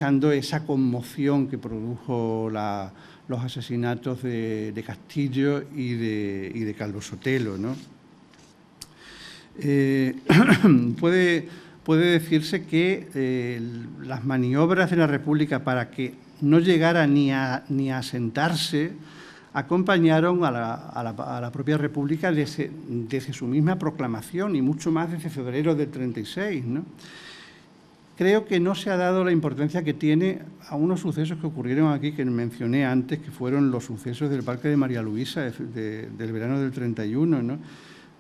esa conmoción que produjo los asesinatos de Castillo y de Calvo Sotelo, ¿no? Puede decirse que las maniobras de la República para que no llegara ni a asentarse acompañaron a la propia República desde su misma proclamación y mucho más desde febrero del 36, ¿no? Creo que no se ha dado la importancia que tiene a unos sucesos que ocurrieron aquí, que mencioné antes, que fueron los sucesos del Parque de María Luisa del verano del 31, ¿no?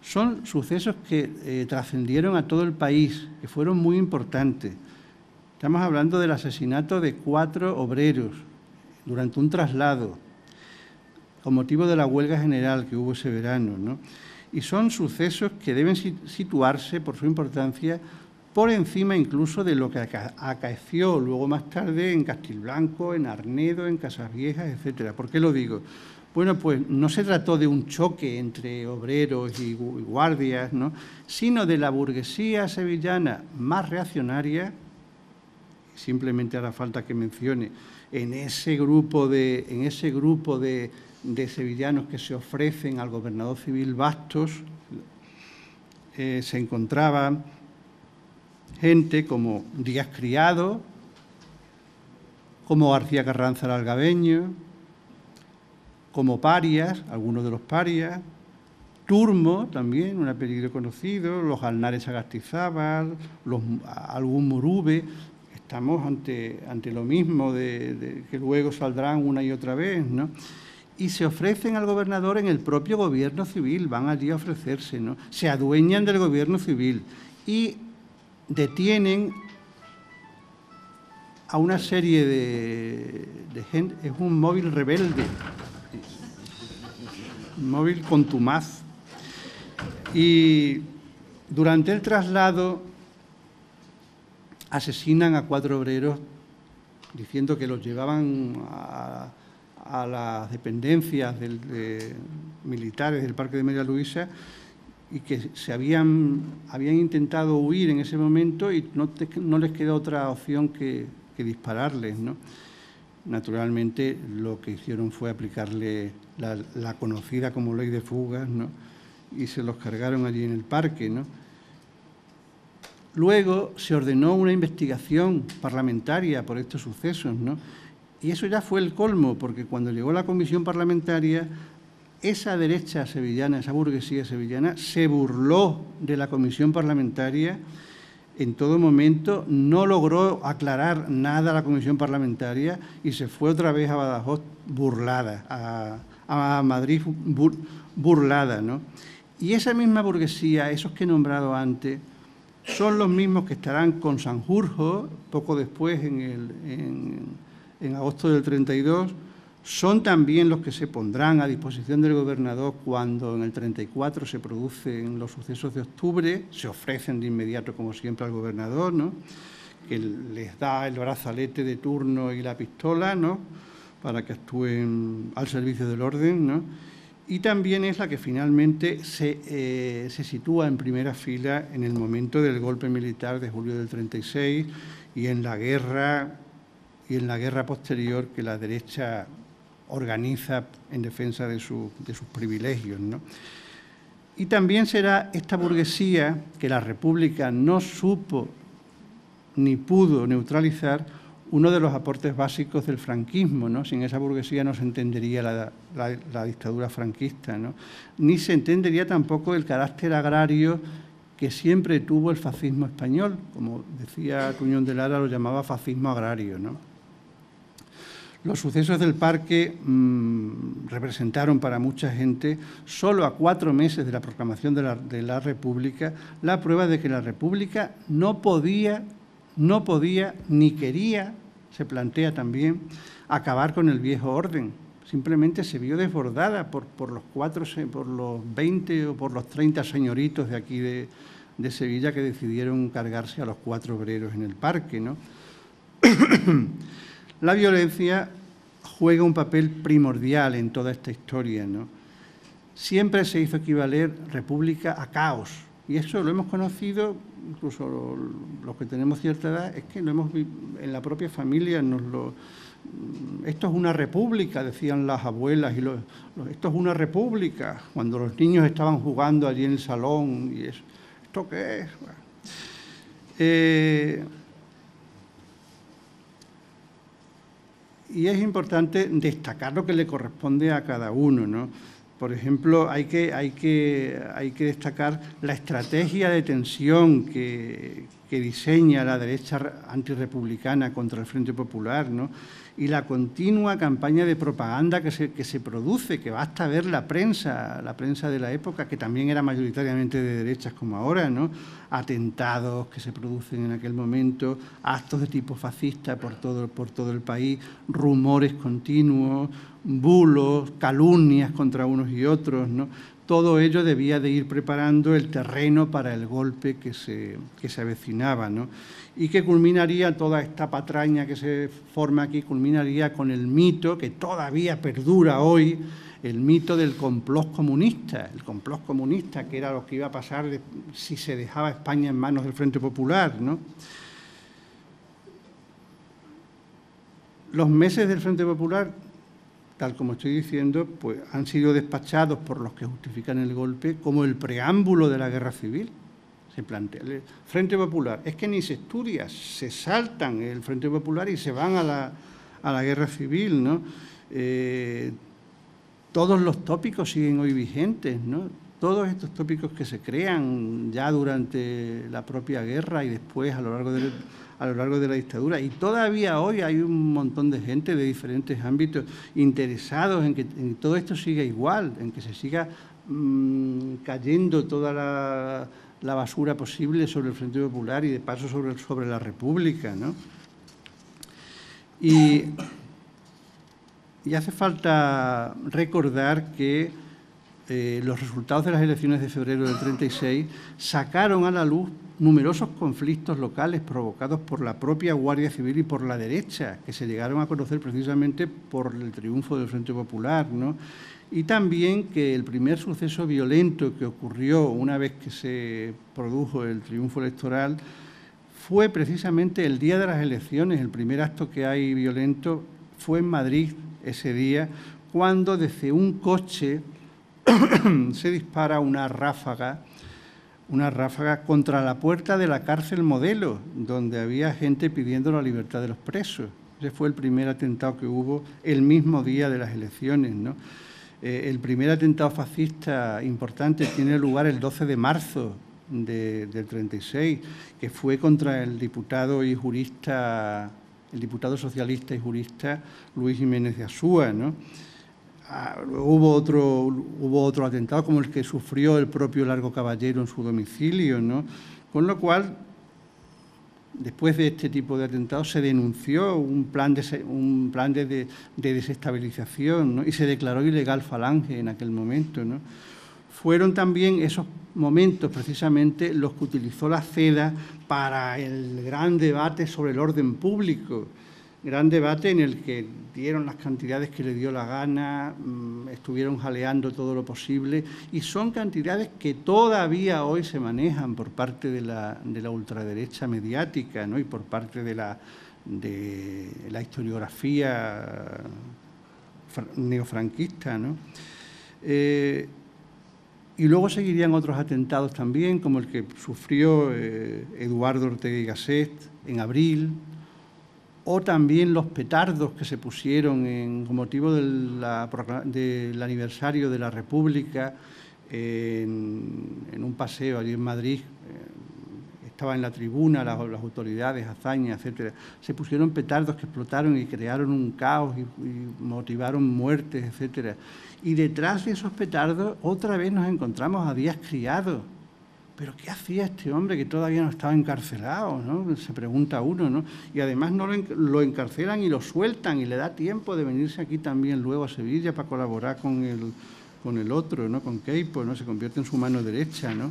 Son sucesos que trascendieron a todo el país, que fueron muy importantes. Estamos hablando del asesinato de 4 obreros durante un traslado, con motivo de la huelga general que hubo ese verano, ¿no? Y son sucesos que deben situarse por su importancia por encima incluso de lo que acaeció luego más tarde en Castilblanco, en Arnedo, en Casaviejas, etcétera. ¿Por qué lo digo? Bueno, pues no se trató de un choque entre obreros y guardias, ¿no?, sino de la burguesía sevillana más reaccionaria, simplemente hará falta que mencione, en ese grupo de sevillanos que se ofrecen al gobernador civil Bastos, se encontraban gente como Díaz Criado, como García Carranza el Algabeño, como Parias, algunos de los Parias, Turmo también, un apellido conocido, los Alnares Sagastizábal, algún Murube. Estamos ante lo mismo que luego saldrán una y otra vez, ¿no? Y se ofrecen al gobernador en el propio gobierno civil, van allí a ofrecerse, ¿no? Se adueñan del gobierno civil y detienen a una serie de gente. Es un móvil rebelde, un móvil contumaz. Y durante el traslado asesinan a 4 obreros diciendo que los llevaban a las dependencias militares del Parque de María Luisa y que habían intentado huir en ese momento y no les queda otra opción que dispararles, ¿no? Naturalmente, lo que hicieron fue aplicarle la conocida como ley de fugas, ¿no?, y se los cargaron allí en el parque, ¿no? Luego se ordenó una investigación parlamentaria por estos sucesos, ¿no? Y eso ya fue el colmo, porque cuando llegó la comisión parlamentaria, esa derecha sevillana, esa burguesía sevillana, se burló de la comisión parlamentaria en todo momento, no logró aclarar nada a la comisión parlamentaria y se fue otra vez a Badajoz burlada, a Madrid burlada, ¿no? Y esa misma burguesía, esos que he nombrado antes, son los mismos que estarán con Sanjurjo poco después, en agosto del 32, son también los que se pondrán a disposición del gobernador cuando en el 34 se producen los sucesos de octubre, se ofrecen de inmediato, como siempre, al gobernador, ¿no?, que les da el brazalete de turno y la pistola, ¿no?, para que actúen al servicio del orden, ¿no? Y también es la que finalmente se sitúa en primera fila en el momento del golpe militar de julio del 36 y en la guerra posterior que la derecha organiza en defensa de sus privilegios, ¿no? Y también será esta burguesía que la República no supo ni pudo neutralizar uno de los aportes básicos del franquismo, ¿no? Sin esa burguesía no se entendería la dictadura franquista, ¿no?, ni se entendería tampoco el carácter agrario que siempre tuvo el fascismo español. Como decía Tuñón de Lara, lo llamaba fascismo agrario, ¿no? Los sucesos del parque representaron para mucha gente, solo a 4 meses de la proclamación de la República, la prueba de que la República no podía ni quería, se plantea también, acabar con el viejo orden. Simplemente se vio desbordada por los 20 o por los 30 señoritos de aquí de Sevilla que decidieron cargarse a los 4 obreros en el parque, ¿no? La violencia juega un papel primordial en toda esta historia, ¿no? Siempre se hizo equivaler república a caos, Y eso lo hemos conocido, incluso los que tenemos cierta edad, es que lo hemos en la propia familia. Esto es una república, decían las abuelas, esto es una república, cuando los niños estaban jugando allí en el salón y eso. ¿Esto qué es? Bueno. Y es importante destacar lo que le corresponde a cada uno, ¿no? Por ejemplo, hay que destacar la estrategia de tensión que diseña la derecha antirrepublicana contra el Frente Popular, ¿no? Y la continua campaña de propaganda que se produce, que basta ver la prensa de la época, que también era mayoritariamente de derechas como ahora, ¿no? Atentados que se producen en aquel momento, actos de tipo fascista por todo el país, rumores continuos, bulos, calumnias contra unos y otros, ¿no? Todo ello debía de ir preparando el terreno para el golpe que se avecinaba, ¿no? Y que culminaría, toda esta patraña que se forma aquí, culminaría con el mito que todavía perdura hoy, el mito del complot comunista. El complot comunista, que era lo que iba a pasar si se dejaba España en manos del Frente Popular, ¿no? Los meses del Frente Popular, tal como estoy diciendo, pues han sido despachados por los que justifican el golpe como el preámbulo de la guerra civil. Se plantea el Frente Popular. Es que ni se estudia, se saltan el Frente Popular y se van a la guerra civil, ¿no? Todos los tópicos siguen hoy vigentes, ¿no? Todos estos tópicos que se crean ya durante la propia guerra y después a lo largo de la dictadura. Y todavía hoy hay un montón de gente de diferentes ámbitos interesados en que todo esto siga igual, en que se siga cayendo toda la basura posible sobre el Frente Popular y de paso sobre la República, ¿no? Y hace falta recordar que los resultados de las elecciones de febrero del 36 sacaron a la luz numerosos conflictos locales provocados por la propia Guardia Civil y por la derecha, que se llegaron a conocer precisamente por el triunfo del Frente Popular, ¿no? Y también que el primer suceso violento que ocurrió una vez que se produjo el triunfo electoral fue precisamente el día de las elecciones. El primer acto que hay violento fue en Madrid ese día, cuando desde un coche se dispara una ráfaga contra la puerta de la cárcel Modelo, donde había gente pidiendo la libertad de los presos. Ese fue el primer atentado que hubo el mismo día de las elecciones, ¿no? El primer atentado fascista importante tiene lugar el 12 de marzo del 36, que fue contra el diputado socialista y jurista Luis Jiménez de Azúa, ¿no? Hubo otro atentado como el que sufrió el propio Largo Caballero en su domicilio, ¿no? Con lo cual, después de este tipo de atentados se denunció un plan de desestabilización, ¿no? Y se declaró ilegal Falange en aquel momento, ¿no? Fueron también esos momentos precisamente los que utilizó la CEDA para el gran debate sobre el orden público. Gran debate en el que dieron las cantidades que le dio la gana, estuvieron jaleando todo lo posible, y son cantidades que todavía hoy se manejan por parte de la ultraderecha mediática, ¿no? Y por parte de la historiografía neofranquista, ¿no? Y luego seguirían otros atentados también, como el que sufrió Eduardo Ortega y Gasset en abril, o también los petardos que se pusieron con motivo del aniversario de la República en un paseo allí en Madrid. Estaba en la tribuna las autoridades, Azaña, etcétera. Se pusieron petardos que explotaron y crearon un caos y motivaron muertes, etcétera. Y detrás de esos petardos otra vez nos encontramos a Díaz Criado. ¿Pero qué hacía este hombre que todavía no estaba encarcelado, ¿no? Se pregunta uno, ¿no? Y además no lo encarcelan y lo sueltan y le da tiempo de venirse aquí también luego a Sevilla para colaborar con el otro, ¿no? Con Queipo, ¿no? Se convierte en su mano derecha, ¿no?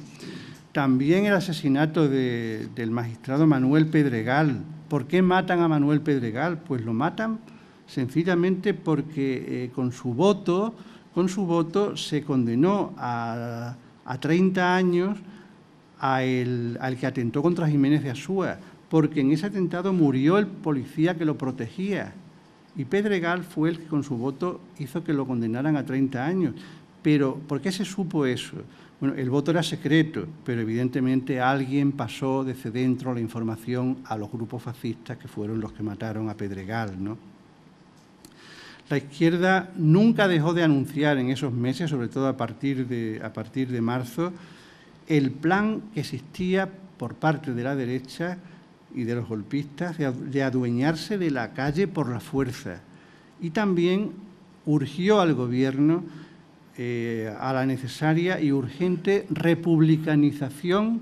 También el asesinato del magistrado Manuel Pedregal. ¿Por qué matan a Manuel Pedregal? Pues lo matan sencillamente porque con su voto se condenó a 30 años al que atentó contra Jiménez de Asúa, porque en ese atentado murió el policía que lo protegía. Y Pedregal fue el que con su voto hizo que lo condenaran a 30 años. Pero, ¿por qué se supo eso? Bueno, el voto era secreto, pero evidentemente alguien pasó desde dentro la información a los grupos fascistas que fueron los que mataron a Pedregal, ¿no? La izquierda nunca dejó de anunciar en esos meses, sobre todo a partir de marzo, el plan que existía por parte de la derecha y de los golpistas de adueñarse de la calle por la fuerza. Y también urgió al gobierno a la necesaria y urgente republicanización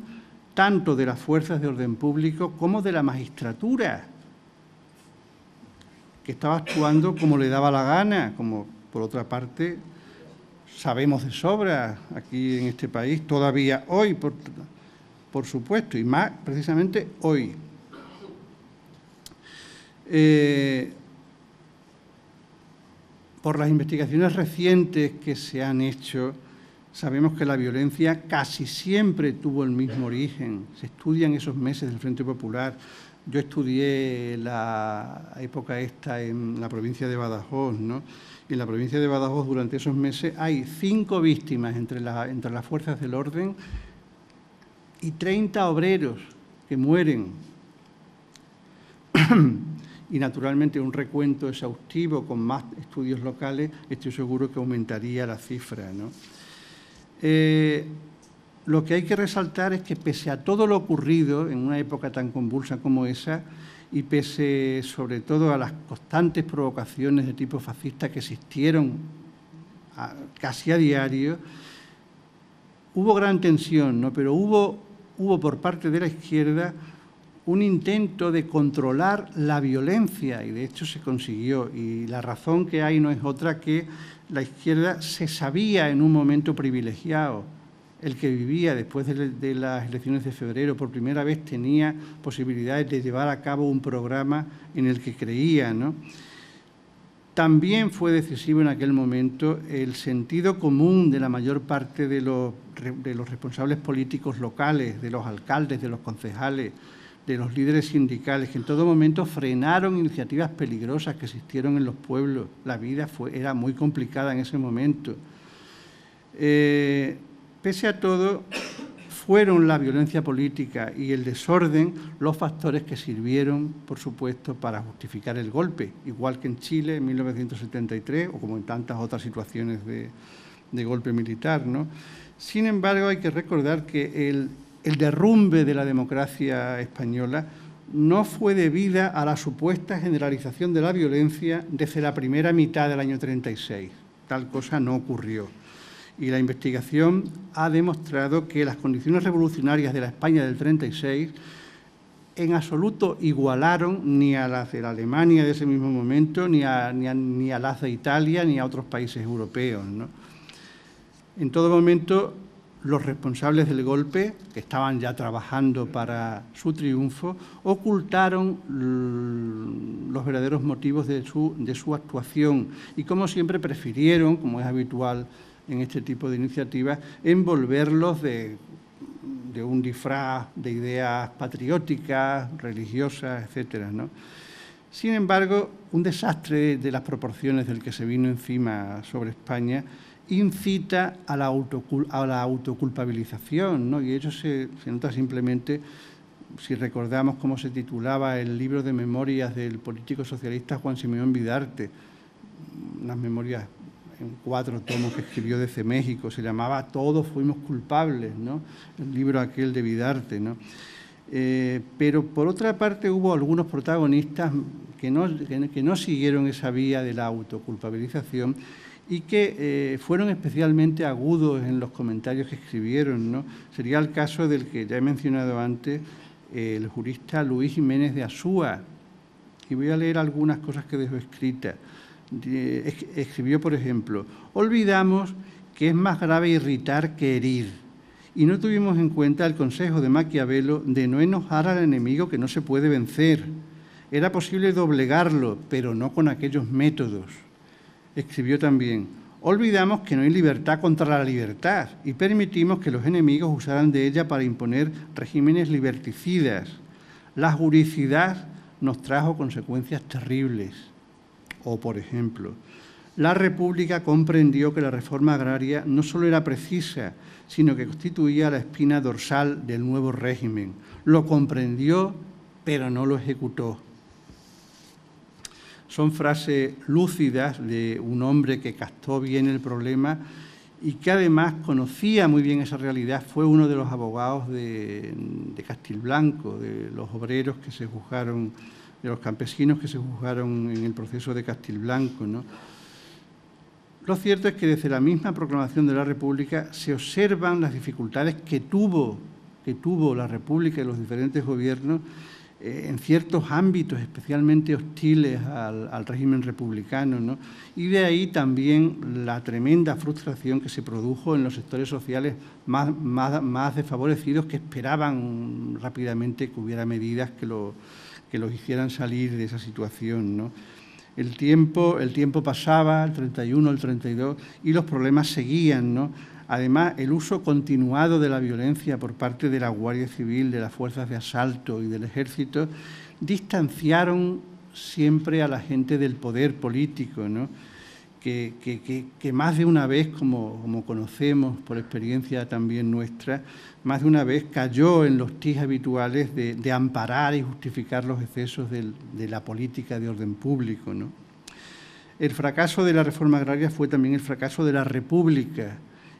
tanto de las fuerzas de orden público como de la magistratura, que estaba actuando como le daba la gana, como por otra parte sabemos de sobra aquí en este país, todavía hoy, por supuesto, y más precisamente hoy. Por las investigaciones recientes que se han hecho, sabemos que la violencia casi siempre tuvo el mismo origen. Se estudian esos meses del Frente Popular. Yo estudié la época esta en la provincia de Badajoz, ¿no? Y en la provincia de Badajoz durante esos meses hay 5 víctimas entre las fuerzas del orden y 30 obreros que mueren. Y naturalmente un recuento exhaustivo con más estudios locales, estoy seguro que aumentaría la cifra, ¿no? Lo que hay que resaltar es que pese a todo lo ocurrido en una época tan convulsa como esa y pese sobre todo a las constantes provocaciones de tipo fascista que existieron casi a diario, hubo gran tensión, ¿no? Pero hubo por parte de la izquierda un intento de controlar la violencia y de hecho se consiguió. Y la razón que hay no es otra que la izquierda se sabía en un momento privilegiado. El que vivía después de las elecciones de febrero por primera vez tenía posibilidades de llevar a cabo un programa en el que creía, ¿no? También fue decisivo en aquel momento el sentido común de la mayor parte de los responsables políticos locales, de los alcaldes, de los concejales, de los líderes sindicales, que en todo momento frenaron iniciativas peligrosas que existieron en los pueblos. La vida era muy complicada en ese momento. Pese a todo, fueron la violencia política y el desorden los factores que sirvieron, por supuesto, para justificar el golpe, igual que en Chile en 1973 o como en tantas otras situaciones de golpe militar, ¿no? Sin embargo, hay que recordar que el derrumbe de la democracia española no fue debida a la supuesta generalización de la violencia desde la primera mitad del año 36. Tal cosa no ocurrió. Y la investigación ha demostrado que las condiciones revolucionarias de la España del 36 en absoluto igualaron ni a las de la Alemania de ese mismo momento, ni a las de Italia, ni a otros países europeos, ¿no? En todo momento, los responsables del golpe, que estaban ya trabajando para su triunfo, ocultaron los verdaderos motivos de su actuación y, como siempre, prefirieron, como es habitual en este tipo de iniciativas, envolverlos de un disfraz de ideas patrióticas, religiosas, etcétera, ¿no? Sin embargo, un desastre de las proporciones del que se vino encima sobre España incita a la autoculpabilización, ¿no? Y eso se nota simplemente si recordamos cómo se titulaba el libro de memorias del político socialista Juan Simeón Vidarte, unas memorias en 4 tomos que escribió desde México, se llamaba Todos fuimos culpables, ¿no? El libro aquel de Vidarte, ¿no? Pero por otra parte hubo algunos protagonistas que no siguieron esa vía de la autoculpabilización y que fueron especialmente agudos en los comentarios que escribieron, ¿no? Sería el caso del que ya he mencionado antes, el jurista Luis Jiménez de Asúa, y voy a leer algunas cosas que dejó escritas. Escribió, por ejemplo, olvidamos que es más grave irritar que herir y no tuvimos en cuenta el consejo de Maquiavelo de no enojar al enemigo que no se puede vencer. Era posible doblegarlo, pero no con aquellos métodos. Escribió también, Olvidamos que no hay libertad contra la libertad y permitimos que los enemigos usaran de ella para imponer regímenes liberticidas. La juricidad nos trajo consecuencias terribles. O, por ejemplo, la República comprendió que la reforma agraria no solo era precisa, sino que constituía la espina dorsal del nuevo régimen. Lo comprendió, pero no lo ejecutó. Son frases lúcidas de un hombre que captó bien el problema y que además conocía muy bien esa realidad. Fue uno de los abogados de Castilblanco, de los obreros que se juzgaron, de los campesinos que se juzgaron en el proceso de Castilblanco, ¿no? Lo cierto es que desde la misma proclamación de la República se observan las dificultades que tuvo la República y los diferentes gobiernos en ciertos ámbitos especialmente hostiles al régimen republicano, ¿no? Y de ahí también la tremenda frustración que se produjo en los sectores sociales más desfavorecidos, que esperaban rápidamente que hubiera medidas que los hicieran salir de esa situación, ¿no? El tiempo pasaba, el 31, el 32, y los problemas seguían, ¿no? Además, el uso continuado de la violencia por parte de la Guardia Civil, de las fuerzas de asalto y del Ejército, distanciaron siempre a la gente del poder político, ¿no? Que más de una vez, como conocemos por experiencia también nuestra, más de una vez cayó en los tics habituales de amparar y justificar los excesos de la política de orden público, ¿no? El fracaso de la reforma agraria fue también el fracaso de la República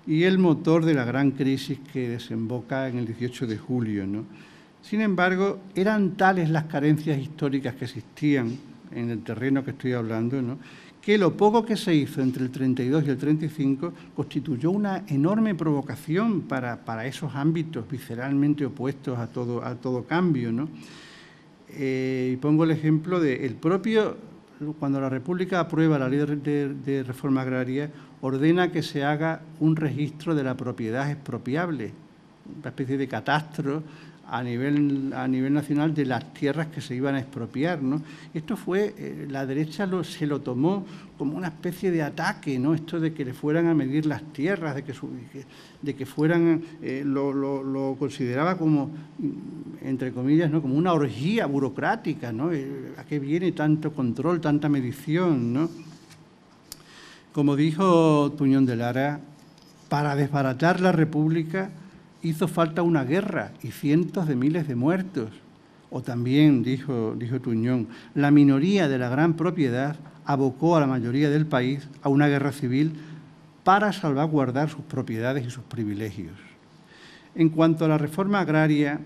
y el motor de la gran crisis que desemboca en el 18 de julio, ¿no? Sin embargo, eran tales las carencias históricas que existían en el terreno que estoy hablando, ¿no?, que lo poco que se hizo entre el 32 y el 35 constituyó una enorme provocación para esos ámbitos visceralmente opuestos a todo cambio, ¿no? Y pongo el ejemplo de el propio, cuando la República aprueba la ley de reforma agraria, ordena que se haga un registro de la propiedad expropiable, una especie de catastro a nivel nacional de las tierras que se iban a expropiar, ¿no? Esto fue, la derecha se lo tomó como una especie de ataque, ¿no? Esto de que le fueran a medir las tierras, de que fueran, lo consideraba como, entre comillas, ¿no?, como una orgía burocrática, ¿no? ¿A qué viene tanto control, tanta medición, ¿no? Como dijo Tuñón de Lara, para desbaratar la República hizo falta una guerra y cientos de miles de muertos. O también, dijo Tuñón, la minoría de la gran propiedad abocó a la mayoría del país a una guerra civil para salvaguardar sus propiedades y sus privilegios. En cuanto a la reforma agraria,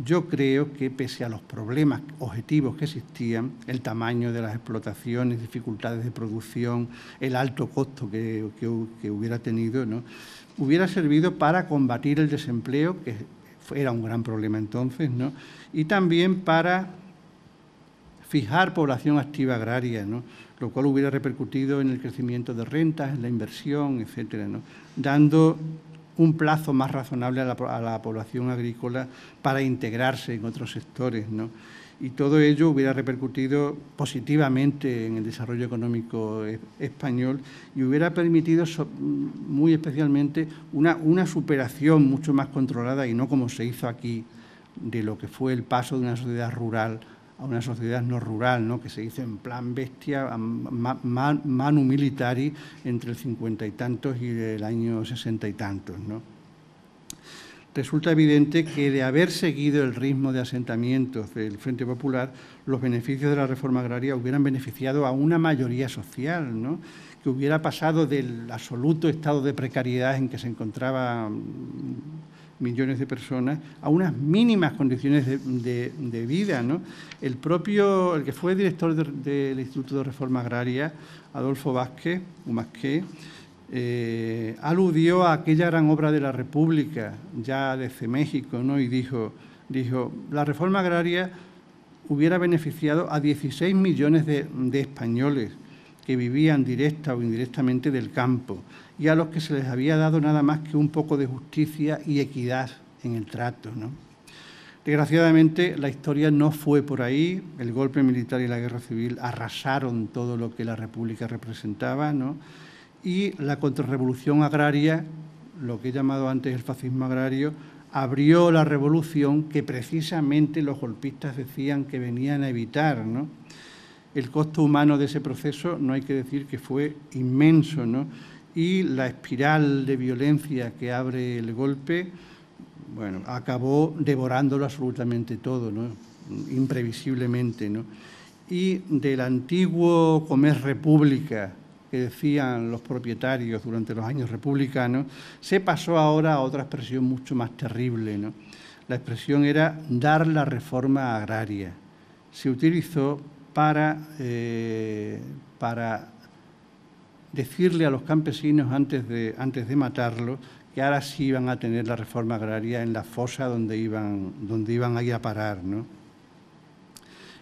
yo creo que pese a los problemas objetivos que existían, el tamaño de las explotaciones, dificultades de producción, el alto costo que hubiera tenido, ¿no?, hubiera servido para combatir el desempleo, que era un gran problema entonces, ¿no?, y también para fijar población activa agraria, ¿no?, lo cual hubiera repercutido en el crecimiento de rentas, en la inversión, etcétera, ¿no?, dando un plazo más razonable a la población agrícola para integrarse en otros sectores, ¿no? Y todo ello hubiera repercutido positivamente en el desarrollo económico español y hubiera permitido muy especialmente una superación mucho más controlada y no como se hizo aquí de lo que fue el paso de una sociedad rural a una sociedad no rural, ¿no?, que se hizo en plan bestia, manu militari, entre el 50 y tantos y el año 60 y tantos, ¿no? Resulta evidente que de haber seguido el ritmo de asentamientos del Frente Popular, los beneficios de la reforma agraria hubieran beneficiado a una mayoría social, ¿no?, que hubiera pasado del absoluto estado de precariedad en que se encontraban millones de personas a unas mínimas condiciones de vida, ¿no? El que fue director del Instituto de Reforma Agraria, Adolfo Vázquez, Umasqué, aludió a aquella gran obra de la República, ya desde México, ¿no?, y dijo, la reforma agraria hubiera beneficiado a 16 millones de españoles que vivían directa o indirectamente del campo y a los que se les había dado nada más que un poco de justicia y equidad en el trato, ¿no? Desgraciadamente, la historia no fue por ahí. El golpe militar y la guerra civil arrasaron todo lo que la República representaba, ¿no?, y la contrarrevolución agraria, lo que he llamado antes el fascismo agrario, abrió la revolución que precisamente los golpistas decían que venían a evitar, ¿no? El costo humano de ese proceso no hay que decir que fue inmenso, ¿no? Y la espiral de violencia que abre el golpe, bueno, acabó devorándolo absolutamente todo, ¿no? Imprevisiblemente, ¿no? Y del antiguo comer república que decían los propietarios durante los años republicanos, se pasó ahora a otra expresión mucho más terrible, ¿no? La expresión era dar la reforma agraria. Se utilizó para decirle a los campesinos antes de matarlos que ahora sí iban a tener la reforma agraria en la fosa donde iban a ir a parar, ¿no?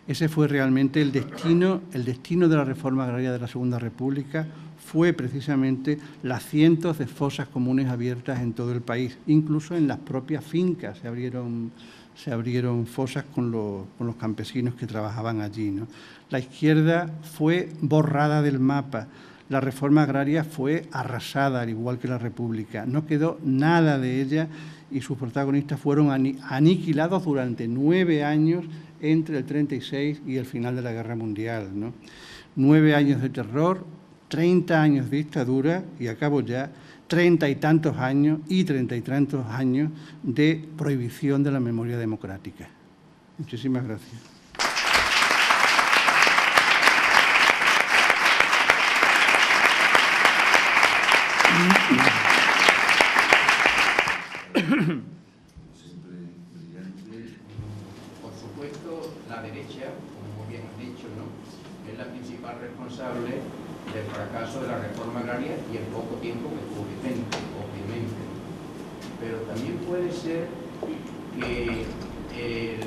Ese fue realmente el destino de la reforma agraria de la Segunda República, fue precisamente las cientos de fosas comunes abiertas en todo el país, incluso en las propias fincas se abrieron fosas con los campesinos que trabajaban allí, ¿no? La izquierda fue borrada del mapa, la reforma agraria fue arrasada, al igual que la República. No quedó nada de ella y sus protagonistas fueron aniquilados durante 9 años entre el 36 y el final de la Guerra Mundial, ¿no? 9 años de terror, 30 años de dictadura y acabo ya, 30 y tantos años de prohibición de la memoria democrática. Muchísimas gracias. Por supuesto, la derecha, como bien has dicho, ¿no?, es la principal responsable del fracaso de la reforma agraria y el poco tiempo que tuvo vigente, obviamente. Pero también puede ser que el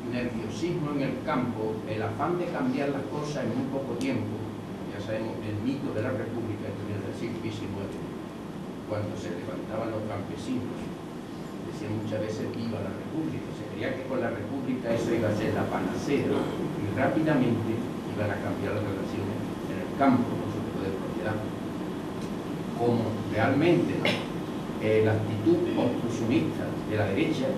nerviosismo en el campo, el afán de cambiar las cosas en muy poco tiempo, ya sabemos, el mito de la República en el siglo XIX, cuando se levantaban los campesinos, decían muchas veces viva la República, se creía que con la República eso iba a ser la panacea y rápidamente iban a cambiar las relaciones en el campo con su tipo de propiedad. Como realmente, ¿no?, la actitud obstruccionista de la derecha,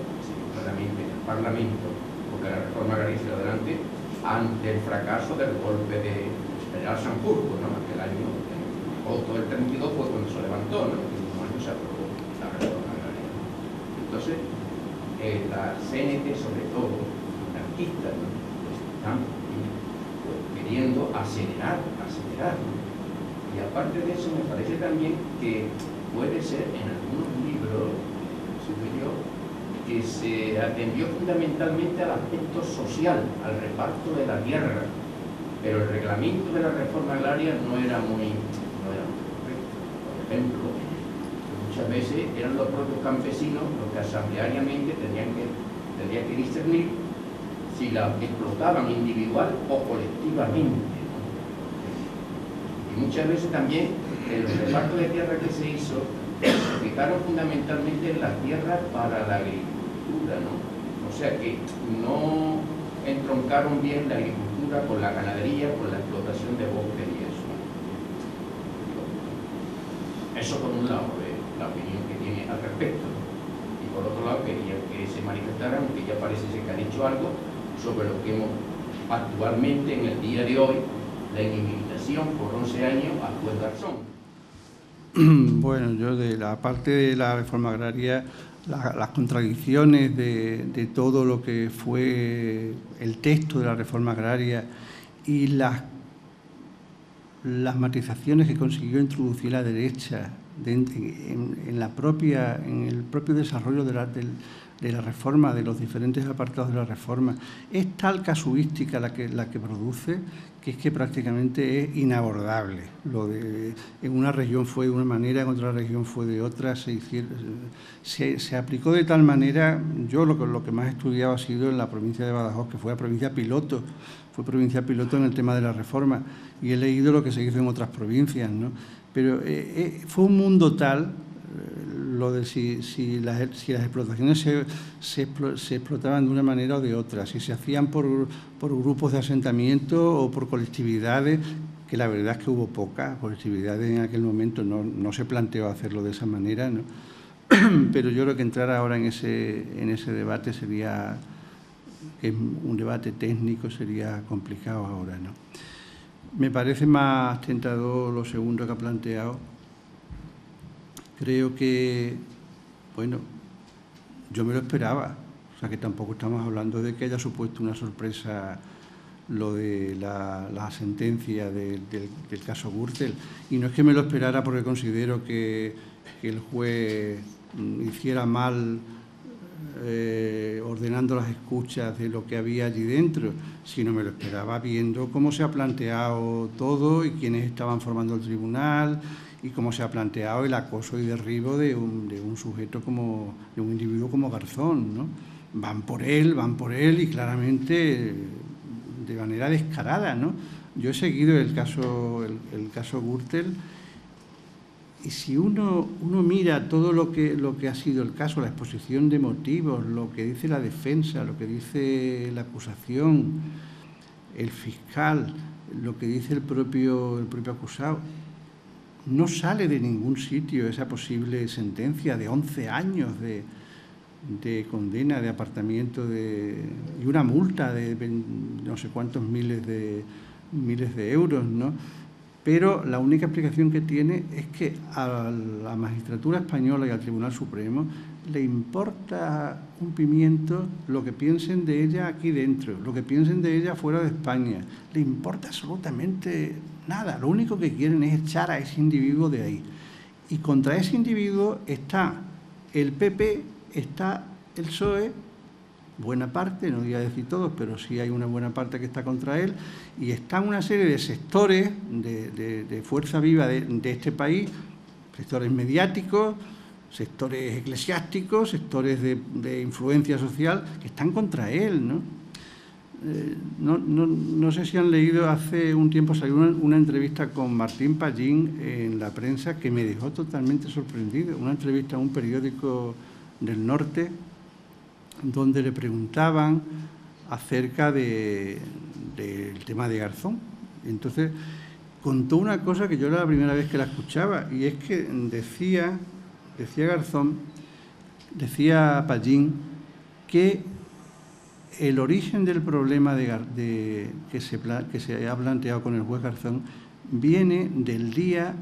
claramente en el Parlamento, porque la reforma agraria se adelante ante el fracaso del golpe de General Sanjurjo, ¿no?, aquel año, en agosto del 32 fue cuando se levantó, ¿no?, se aprobó la reforma agraria. Entonces, la CNT, sobre todo, los anarquistas, ¿no?, pues están queriendo acelerar, ¿no? Y aparte de eso, me parece también que puede ser en algunos libros superiores que se atendió fundamentalmente al aspecto social, al reparto de la tierra, pero el reglamento de la reforma agraria no era muy correcto. Por ejemplo, muchas veces eran los propios campesinos los que asambleariamente tenían que discernir si la explotaban individual o colectivamente, ¿no? Y muchas veces también en los repartos de tierra que se hizo se fijaron fundamentalmente en las tierras para la agricultura, ¿no? O sea que no entroncaron bien la agricultura con la ganadería, con la explotación de bosques y eso. Eso por un lado, la opinión que tiene al respecto, y por otro lado quería que se manifestaran, que ya parece ser que han hecho algo sobre lo que hemos actualmente en el día de hoy, la inhabilitación por 11 años a juez Garzón. Bueno, yo de la parte de la reforma agraria, las contradicciones de todo lo que fue el texto de la reforma agraria y las matizaciones que consiguió introducir la derecha en el propio desarrollo de la reforma, de los diferentes apartados de la reforma, es tal casuística la que produce que es que prácticamente es inabordable. En una región fue de una manera, en otra región fue de otra, se aplicó de tal manera. Yo lo que más he estudiado ha sido en la provincia de Badajoz, que fue provincia piloto en el tema de la reforma, y he leído lo que se hizo en otras provincias, ¿no? Pero fue un mundo tal, lo de si las explotaciones se explotaban de una manera o de otra, si se hacían por grupos de asentamiento o por colectividades, que la verdad es que hubo pocas colectividades en aquel momento, no se planteó hacerlo de esa manera, ¿no? Pero yo creo que entrar ahora en ese debate sería, que es un debate técnico, sería complicado ahora, ¿no? Me parece más tentador lo segundo que ha planteado. Creo que, bueno, yo me lo esperaba, o sea que tampoco estamos hablando de que haya supuesto una sorpresa lo de la sentencia del caso Gürtel. Y no es que me lo esperara porque considero que el juez hiciera mal ordenando las escuchas de lo que había allí dentro, sino me lo esperaba viendo cómo se ha planteado todo y quiénes estaban formando el tribunal y cómo se ha planteado el acoso y derribo de un sujeto como, de un individuo como Garzón, ¿no? Van por él y claramente de manera descarada, ¿no? Yo he seguido el caso Gürtel. Y si uno mira todo lo que ha sido el caso, la exposición de motivos, lo que dice la defensa, lo que dice la acusación, el fiscal, lo que dice el propio acusado, no sale de ningún sitio esa posible sentencia de 11 años de condena, de apartamiento y una multa de no sé cuántos miles de euros, ¿no? Pero la única explicación que tiene es que a la magistratura española y al Tribunal Supremo le importa un pimiento lo que piensen de ella aquí dentro, lo que piensen de ella fuera de España. Le importa absolutamente nada. Lo único que quieren es echar a ese individuo de ahí. Y contra ese individuo está el PP, está el PSOE, buena parte, no voy a decir todos, pero sí hay una buena parte que está contra él, y están una serie de sectores de fuerza viva de este país, sectores mediáticos, sectores eclesiásticos, sectores de influencia social, que están contra él, ¿no? No sé si han leído, hace un tiempo salió una entrevista con Martín Pallín en la prensa que me dejó totalmente sorprendido, una entrevista a un periódico del norte, donde le preguntaban acerca del tema de Garzón. Entonces, contó una cosa que yo era la primera vez que la escuchaba, y es que decía Garzón, decía Pallín, que el origen del problema que se ha planteado con el juez Garzón viene del día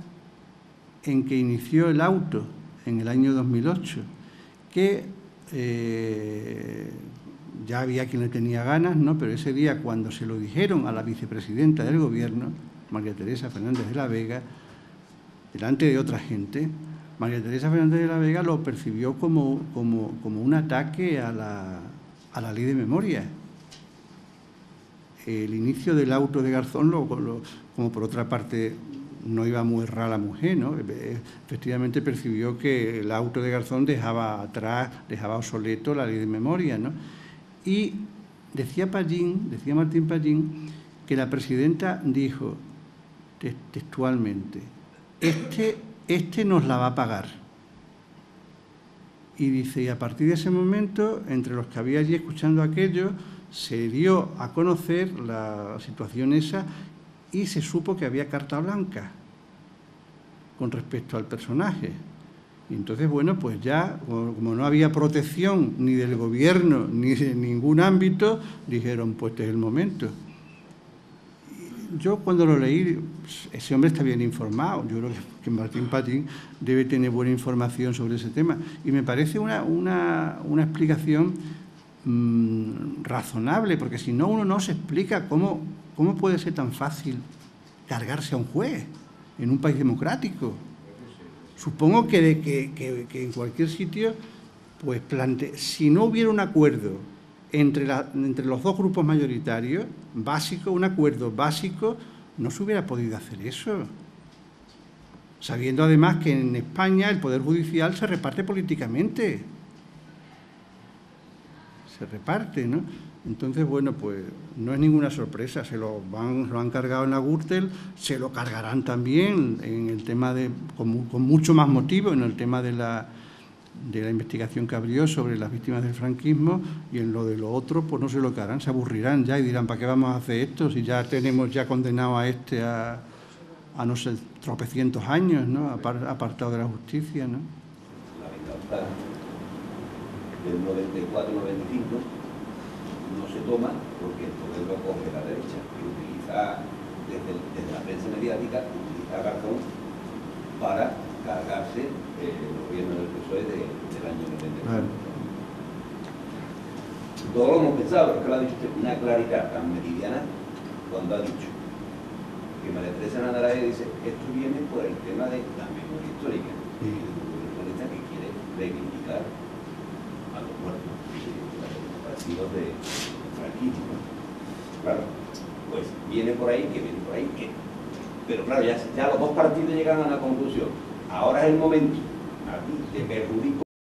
en que inició el auto, en el año 2008, que ya había quien le tenía ganas, ¿no? Pero ese día, cuando se lo dijeron a la vicepresidenta del Gobierno, María Teresa Fernández de la Vega, delante de otra gente, María Teresa Fernández de la Vega lo percibió como un ataque a la ley de memoria. El inicio del auto de Garzón, como por otra parte no iba muy errada la mujer, ¿no? Efectivamente percibió que el auto de Garzón dejaba obsoleto la ley de memoria, ¿no? Y decía Martín Pallín, que la presidenta dijo textualmente, este nos la va a pagar. Y dice, y a partir de ese momento, entre los que había allí escuchando aquello, se dio a conocer la situación esa y se supo que había carta blanca con respecto al personaje. Y entonces, bueno, pues ya, como no había protección ni del gobierno ni de ningún ámbito, dijeron, pues este es el momento. Yo cuando lo leí, ese hombre está bien informado. Yo creo que Martín Pallín debe tener buena información sobre ese tema. Y me parece una explicación razonable, porque si no, uno no se explica cómo puede ser tan fácil cargarse a un juez en un país democrático. Supongo que en cualquier sitio, pues si no hubiera un acuerdo entre los dos grupos mayoritarios, un acuerdo básico, no se hubiera podido hacer eso. Sabiendo además que en España el Poder Judicial se reparte políticamente. Se reparte, ¿no? Entonces, bueno, pues no es ninguna sorpresa, se lo han cargado en la Gürtel, se lo cargarán también en el tema con mucho más motivo, en el tema de de la investigación que abrió sobre las víctimas del franquismo, y en lo de lo otro, pues no sé lo que harán, se aburrirán ya y dirán, ¿para qué vamos a hacer esto si ya tenemos ya condenado a este a no sé, tropecientos años, ¿no? Apartado de la justicia, ¿no? La venganza del 94-95 no se toma porque el poder lo coge la derecha, que utiliza desde la prensa mediática, utiliza a Garzón para cargarse el gobierno del PSOE del año 94. Claro. Todos lo hemos pensado, pero es que lo ha dicho usted, una claridad tan meridiana cuando ha dicho que María Teresa Nadarae dice esto viene por el tema de la memoria histórica, y el futbolista que quiere reivindicar a los muertos desaparecidos de franquismo. Claro, pues viene por ahí, que pero claro, ya los dos partidos llegan a la conclusión. Ahora es el momento aquí de perjudicar